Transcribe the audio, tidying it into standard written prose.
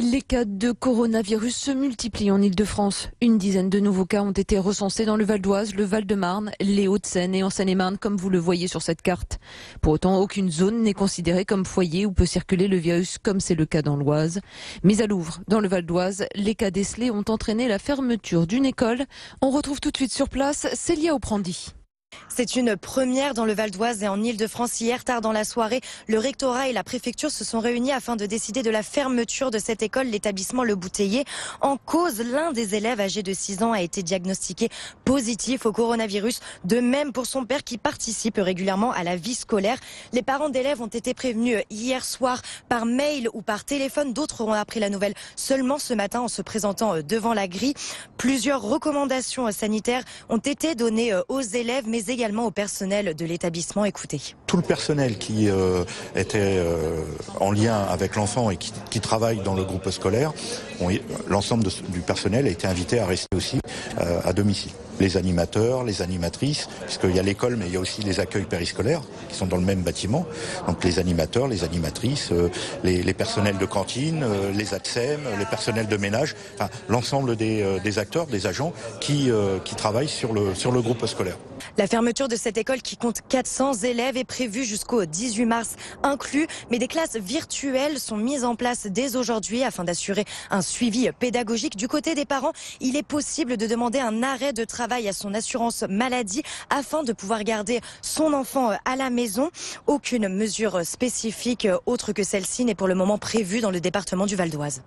Les cas de coronavirus se multiplient en Île-de-France. Une dizaine de nouveaux cas ont été recensés dans le Val d'Oise, le Val-de-Marne, les Hauts-de-Seine et en Seine-et-Marne, comme vous le voyez sur cette carte. Pour autant, aucune zone n'est considérée comme foyer où peut circuler le virus, comme c'est le cas dans l'Oise. Mais à Louvres, dans le Val d'Oise, les cas décelés ont entraîné la fermeture d'une école. On retrouve tout de suite sur place Célia Oprandi. C'est une première dans le Val d'Oise et en Île-de-France. Hier tard dans la soirée, le rectorat et la préfecture se sont réunis afin de décider de la fermeture de cette école, l'établissement Le Bouteiller. En cause, l'un des élèves âgés de 6 ans a été diagnostiqué positif au coronavirus. De même pour son père qui participe régulièrement à la vie scolaire. Les parents d'élèves ont été prévenus hier soir par mail ou par téléphone. D'autres ont appris la nouvelle seulement ce matin en se présentant devant la grille. Plusieurs recommandations sanitaires ont été données aux élèves, mais également au personnel de l'établissement. Écoutez. Tout le personnel qui était en lien avec l'enfant et qui travaille dans le groupe scolaire, l'ensemble du personnel a été invité à rester aussi à domicile. Les animateurs, les animatrices, puisqu'il y a l'école mais il y a aussi les accueils périscolaires qui sont dans le même bâtiment. Donc les animateurs, les animatrices, les personnels de cantine, les ATSEM, les personnels de ménage, enfin, l'ensemble des acteurs, des agents qui travaillent sur le groupe scolaire. La fermeture de cette école qui compte 400 élèves est prévue jusqu'au 18 mars inclus, mais des classes virtuelles sont mises en place dès aujourd'hui afin d'assurer un suivi pédagogique. Du côté des parents, il est possible de demander un arrêt de travail à son assurance maladie afin de pouvoir garder son enfant à la maison. Aucune mesure spécifique autre que celle-ci n'est pour le moment prévue dans le département du Val d'Oise.